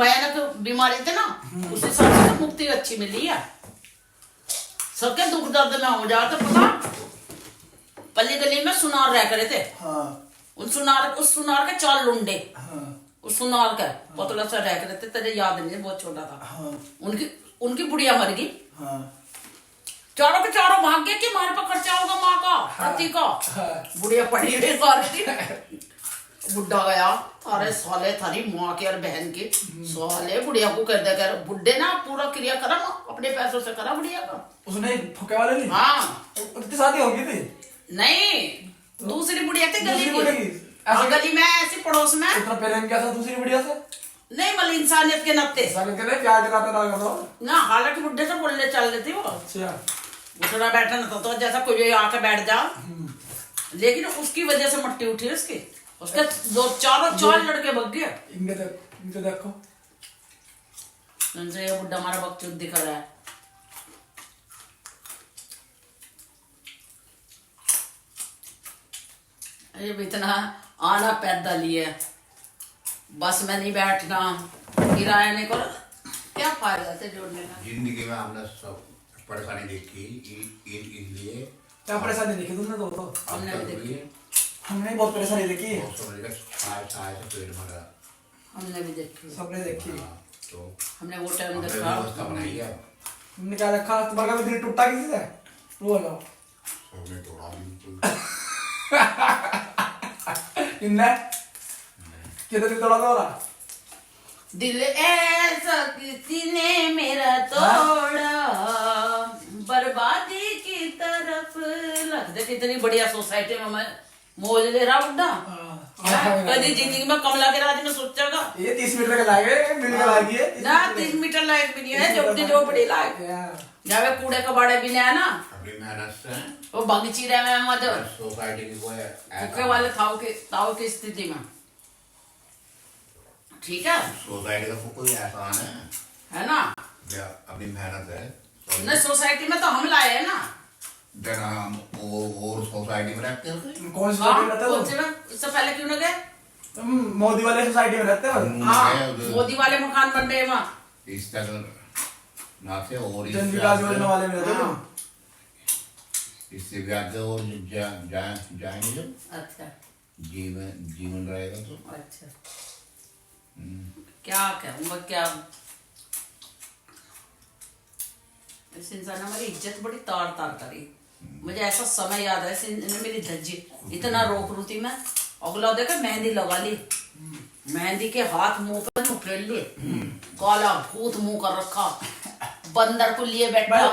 भयानक बीमारी थे ना, उस हिसाब से तो मुक्ति अच्छी मिली है। सबके दुख दर्द में हो जाते। पता पल्ली गली में सुनार रह करे थे। उस सुनार के 4 लुंडे। उस सुनार का पतला सा रह करे थे, तेरे याद नहीं, बहुत छोटा था। उनकी बुढ़िया मर गई। चारों के चारों भाग गए कि हमारे पास खर्चा होगा माँ का, पति का। बुढ़िया पड़ी हुई सारी। बुढ़ा गया, अरे साले थारी माँ के और बहन के साले बुढ़िया को कर दे कर। बुढ़े ना पूरा क्रिया करा ना, अपने पैसों से करा बुढ़िया का। उसने फुके वाले नहीं? हाँ, उसकी शादी हो गई थी? नहीं, दूसरी बुढ़िया थी गली की। गली में ऐसी पड़ोस में। इतना प्रेम क्या था दूसरी बुढ़िया से? नहीं, मतलब इंसानियत के नाते। प्यार दिलाते ना, हालांकि बुढ़े से बोलने चल रही थी वो। अच्छा, उठना बैठा ना तो जैसा कोई आके बैठ जा। लेकिन उसकी वजह से मट्टी उठी उसके 4 लड़के भग गए। इनके देखो, उनसे ये बुढ़ा हमारा वक्त दिखा रहा है। ये भी इतना आना पैदा लिए, बस में नहीं बैठना, किराया नहीं कर, क्या फायदा थे जोड़ने का। जिंदगी में हमने सब परेशानी देखी, इसलिए क्या परेशानी देखी तुमने? तो हमने भी देखी, हमने बहुत परेशानी देखी। पेट भरा, हमने भी देखी, सबने देखी। तो हमने वो टाइम देखा। व्यवस्था बनाई है, तुमने क्या रखा? तुम्हारा भी दिल टूटा किसी से? वो लो सबने तोड़ा बिल्कुल। इनने किधर दिल तोड़ा था? दिल ऐसा किसी ने मेरा तोड़ा, बर्बादी की तरफ लग दे। कितनी बढ़िया सोसाइटी में मैं मौज ले रहा बुड्ढा। कभी जिंदगी में कमला के राज में सोचेगा ये 30 मीटर का लाएगा, मिल के लाएगी ना। 30 मीटर लायक भी नहीं है, जो बड़ी लायक जावे कूड़े कबाड़े भी नहीं है ना। अपनी मेहनत से वो बगीची रहे में मदद सोसाइटी की कोई भूखे वाले ताऊ की स्थिति में, ठीक है। सोसाइटी का कोई एहसान है ना, अपनी मेहनत है। न सोसाइटी में तो हम लाए है ना। जना और सोसाइटी में रहते हैं। कौन सी सोसाइटी में रहते हो? इससे पहले क्यों न गए? तुम मोदी वाले सोसाइटी में रहते हो? हाँ, मोदी वाले मकान बन रहे हैं वहाँ। इस तरह ना से और जन विकास योजना वाले में रहते हो? इससे भी आगे और जाएंगे जब अच्छा, जीवन रहेगा तो। अच्छा, क्या कहूँगा, क्या इस इंसान ने हमारी इज्जत बड़ी तार तार करी। मुझे ऐसा समय याद है, इन्होंने मेरी धज्जी इतना रोक रू थी मैं। अगला देखा मेहंदी लगा ली, मेहंदी के हाथ मुंह पर उफेड़ लिए, काला भूत मुंह कर रखा, बंदर को लिए बैठा,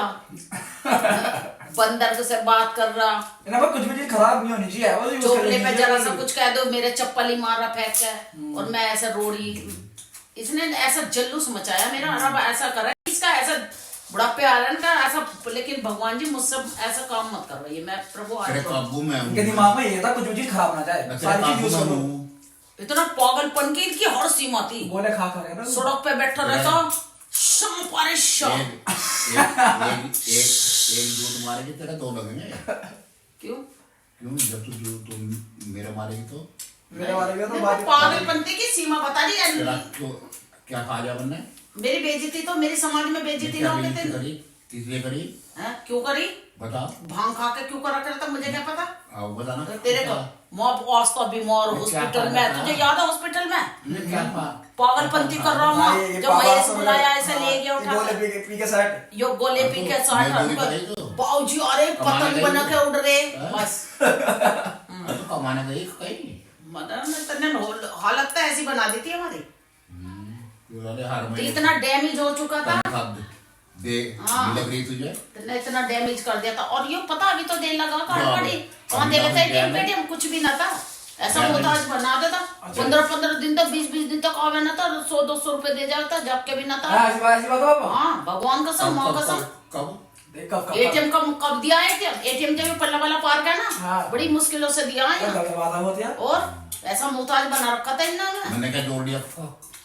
बंदर से बात कर रहा। कुछ भी चीज खराब नहीं होनी चाहिए। चोपले पे जरा सा कुछ कह दो, मेरे चप्पल ही मारा फेंक के, और मैं ऐसा रोड़ी। इसने ऐसा जल्लूस मचाया मेरा। रब ऐसा करा, इसका ऐसा बुढ़ापे आ रहा है ऐसा, लेकिन भगवान जी मुझसे ऐसा काम मत करवाइए। मैं प्रभु काबू में इनके दिमाग में ये था कुछ भी चीज खराब ना जाए, सारी चीज यूज करो। इतना पागलपन की इनकी हर सीमा थी। बोले खा खा ना सड़क पे बैठा रहता, शाम पारे शाम। एक दूध मारेगी तेरा 2 लगेंगे। क्यों? जब तू मेरा मारेगी तो मेरे वाले तो पागलपंती की सीमा बता दी है। तो क्या खा जा बनने? मेरी बेइज्जती तो मेरे समाज में बेइज्जती ना होती थी। इसलिए करी है? क्यों करी? बता। भांग खा के क्यों करा करता, मुझे क्या पता। बताना। तो तेरे को मौत बीमार हॉस्पिटल में, तुझे याद है हॉस्पिटल में पागलपंती कर रहा हूँ। जब महेश बुलाया ऐसे ले गया उठा यो गोले पी के 60 बाऊजी, अरे पतंग बना के उड़ रहे बस। कमाने गई कहीं हालत तो ऐसी बना दी थी हमारी। इतना डैमेज हो चुका था, तुझे इतना डैमेज कर दिया था। और ये पता अभी तो देर लगा बड़ी वहाँ दे लेते एटीएम कुछ भी ना था। ऐसा मोहताज बना देता। 15 दिन तक 20 दिन तक आवे ना था, 100-200 रुपए दे जाता, जब के भी ना था। हाँ, भगवान का सब माँ का सब। एटीएम कब दिया है? एटीएम जब पल्ला वाला पार्क है ना, बड़ी मुश्किलों से दिया है। और ऐसा मोहताज बना रखा था इन्होंने। मैंने क्या जोड़ दिया?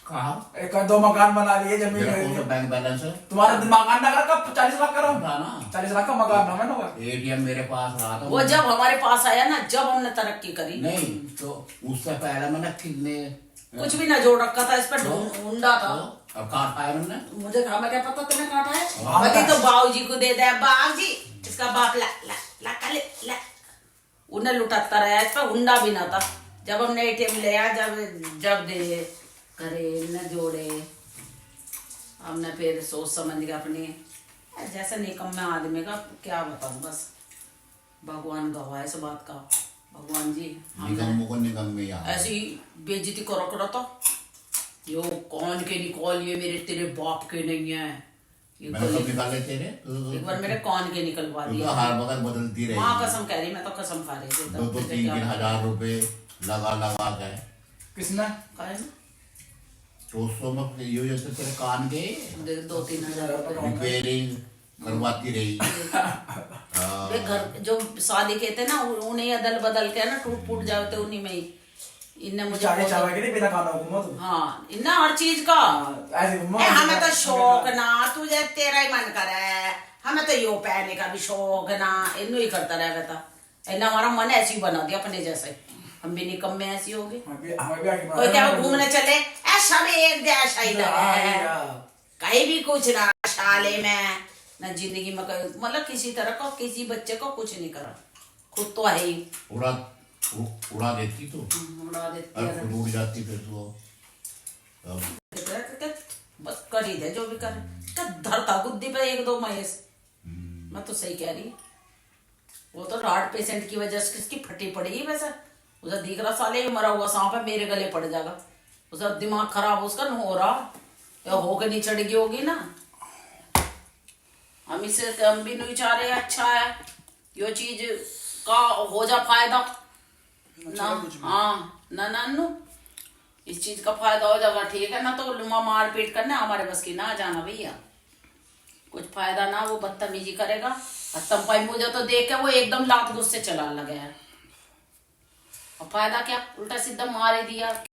कहा? 1-2 मकान बना लिए, जमीन बैंक बैलेंस है तुम्हारा। मकान ना कब 40 लाख करो ना, 40 लाख का मकान ना मैंने। एटीएम मेरे पास रहा था। वो जब हमारे पास आया ना, जब हमने तरक्की करी। नहीं तो उससे पहले मैंने कितने कुछ भी ना जोड़ रखा था, इस पर ढूंढा था। अब कहाँ खाया उन्होंने? मुझे कहा, मैं क्या पता तुम्हें काटा है? हाँ। बल्कि तो बाबूजी को दे दे, बाबूजी इसका बाप ला ला ला कर ला। उन्हें लुटाता रहा, इस पर हुंडा भी ना था। जब हमने एटीएम लिया, जब दे करे न जोड़े, हमने फिर सोच समझ के अपनी जैसा निकम्मे आदमी का क्या बताऊं, बस भगवान गवाह है इस बात का। भगवान जी निगम को निगम में यार ऐसी बेइज्जती करो तो यो कौन के निकल, ये मेरे तेरे बाप के नहीं है। मैंने कब निकाले तेरे? एक बार मेरे कौन के निकलवा तू दिया। तो हर वक्त बदलती रही। माँ कसम कह रही, मैं तो कसम खा रही थी। 2-3 हजार रुपए लगा गए। किसने? कहे ना 200 में ये जैसे तेरे कान के 2-3 हजार रुपए रिपेयरिंग करवाती रही। वे घर जो शादी के थे ना, उन्हें अदल बदल के ना टूट फूट जाते, उन्हीं में ही इनने मुझे चाहे चावा के नहीं बिना खाना घूमो तुम। हाँ इन्ना हर चीज का ऐसे घूमो। हमें तो शौक ना, तुझे तेरा ही मन करे, हमें तो यो पहनने का भी शौक ना, इन्नू ही करता रह बेटा। इन्ना हमारा मन ऐसे ही बना दिया अपने जैसे, हम भी निकम्मे ऐसी हो गए। कोई क्या घूमने चले, सब एक जैसा ही लगा, कहीं भी कुछ ना, शाले में ना, जिंदगी में मतलब किसी तरह का किसी बच्चे को कुछ नहीं करा, खुद तो है ही उड़ा देती तो उड़ा देती और है। खुद उड़ जाती फिर तो बस कर ही दे जो भी करे, क्या धरता गुद्दी पे 1-2 महेश। मैं तो सही कह रही, वो तो हार्ट पेशेंट की वजह से किसकी फटी पड़ी है वैसे। उसे दिख रहा साले ये मरा हुआ सांप है, मेरे गले पड़ जाएगा। उसका दिमाग खराब उसका न हो रहा, या होकर नहीं चढ़ गई होगी ना। हम इसे हम भी नहीं चाह रहे, अच्छा है यो चीज का हो जा फायदा ना। हाँ ना नानू, इस चीज का फायदा हो जाएगा, ठीक है ना। तो मार पीट करना हमारे बस की ना जाना भैया, कुछ फायदा ना। वो बदतमीजी करेगा, तंपाई मुझे तो देख के वो एकदम लात गुस्से चला लगे है, और फायदा क्या, उल्टा सीधा मार ही दिया।